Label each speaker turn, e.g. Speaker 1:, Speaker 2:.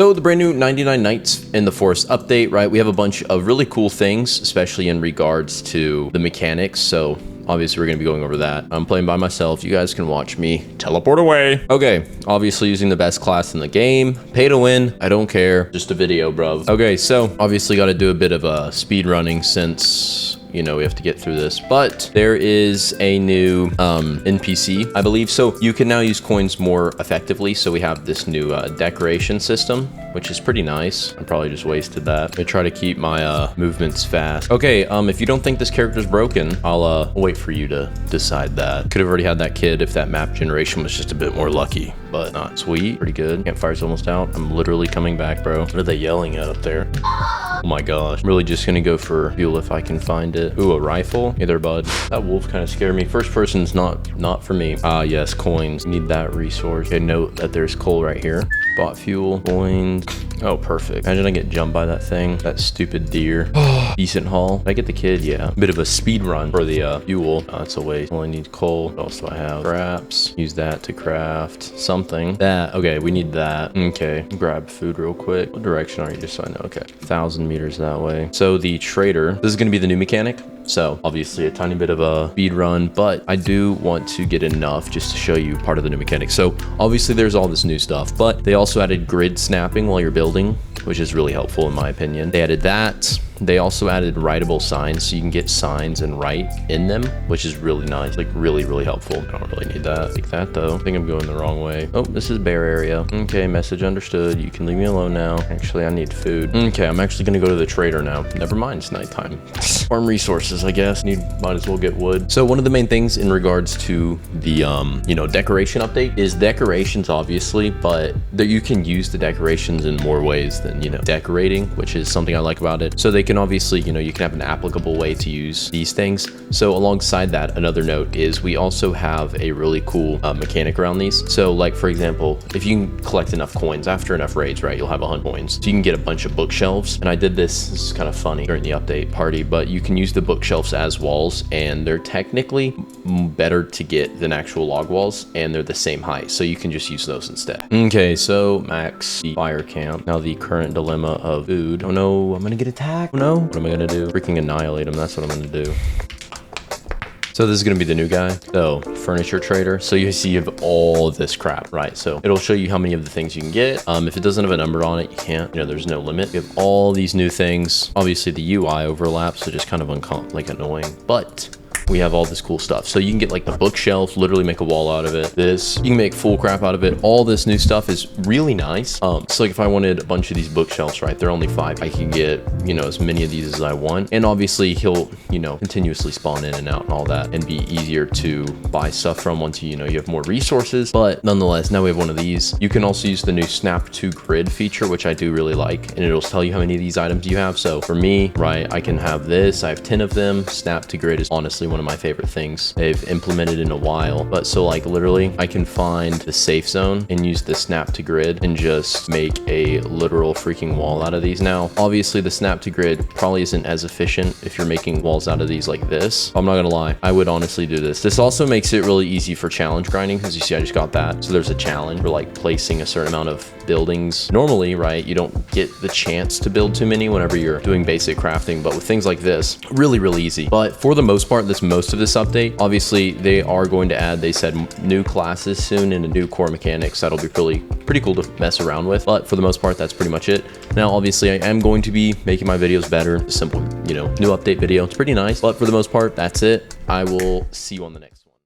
Speaker 1: So the brand new 99 Nights in the Forest update, right? We have a bunch of really cool things, especially in regards to the mechanics. So obviously we're going to be going over that. I'm playing by myself. You guys can watch me teleport away. Okay, obviously using the best class in the game. Pay to win. I don't care. Just a video, bro. Okay, so obviously got to do a bit of a speed running since, you know, we have to get through this, but there is a new NPC, I believe. So you can now use coins more effectively. So we have this new decoration system, which is pretty nice. I probably just wasted that. I try to keep my movements fast. Okay, if you don't think this character's broken, I'll wait for you to decide that. Could have already had that kid if that map generation was just a bit more lucky, but not. Sweet, pretty good. Campfire's almost out. I'm literally coming back, bro. What are they yelling at up there? Oh my gosh. I'm really just gonna go for fuel if I can find it. Ooh, a rifle. Hey there, bud. That wolf kind of scared me. First person's not for me. Ah, yes, coins. Need that resource. Okay, note that there's coal right here. Bought fuel, coins. Oh, perfect. Imagine I get jumped by that thing. That stupid deer. Decent haul. Did I get the kid? Yeah. Bit of a speed run for the fuel. It's a waste. Only need coal. What else do I have? Scraps. Use that to craft something. That. Okay, we need that. Okay. Grab food real quick. What direction are you? Just so I know. Okay. 1,000 meters that way. So the trader. This is going to be the new mechanic. So obviously a tiny bit of a speed run, but I do want to get enough just to show you part of the new mechanic. So obviously there's all this new stuff, but they also added grid snapping while you're building, which is really helpful in my opinion. They added that. They also added writable signs, so you can get signs and write in them, which is really nice, like really, really helpful. I don't really need that. Like that though. I think I'm going the wrong way. Oh, this is bear area. Okay, message understood. You can leave me alone now. Actually, I need food. Okay, I'm actually gonna go to the trader now. Never mind, it's nighttime. Farm resources, I guess. Might as well get wood. So one of the main things in regards to the, you know, decoration update is decorations, obviously, but that you can use the decorations in more ways than, you know, decorating, which is something I like about it. So they can obviously, you know, you can have an applicable way to use these things. So alongside that, another note is we also have a really cool mechanic around these. So like, for example, if you can collect enough coins after enough raids, right, you'll have 100 coins. So you can get a bunch of bookshelves. And I did this is kind of funny during the update party, but you can use the bookshelves as walls, and they're technically better to get than actual log walls, and they're the same height. So you can just use those instead. Okay, so max fire camp. Now the current dilemma of food. Oh no, I'm gonna get attacked. Oh no. What am I gonna do? Freaking annihilate him. That's what I'm gonna do. So this is gonna be the new guy. So furniture trader. So you see you have all of this crap, right? So it'll show you how many of the things you can get. If it doesn't have a number on it, you can't, you know, there's no limit. You have all these new things. Obviously the UI overlaps, so just kind of annoying, but we have all this cool stuff. So you can get like the bookshelf, literally make a wall out of it. This, you can make full crap out of it. All this new stuff is really nice. So like if I wanted a bunch of these bookshelves, right, they're only 5. I can get, you know, as many of these as I want. And obviously he'll, you know, continuously spawn in and out and all that, and be easier to buy stuff from once you know, you have more resources. But nonetheless, now we have one of these. You can also use the new snap to grid feature, which I do really like. And it'll tell you how many of these items you have. So for me, right, I can have this, I have 10 of them. Snap to grid is honestly one of my favorite things they've implemented in a while. But so like literally I can find the safe zone and use the snap to grid and just make a literal freaking wall out of these. Now obviously the snap to grid probably isn't as efficient if you're making walls out of these like this. I'm not gonna lie, I would honestly do this. This also makes it really easy for challenge grinding, because you see I just got that. So there's a challenge for like placing a certain amount of buildings. Normally, right, you don't get the chance to build too many whenever you're doing basic crafting, but with things like this, really easy. But for the most part, most of this update, obviously they are going to add, they said, new classes soon and a new core mechanics that'll be pretty cool to mess around with. But for the most part, that's pretty much it. Now obviously I am going to be making my videos better. A simple, you know, new update video. It's pretty nice, but for the most part, that's it. I will see you on the next one.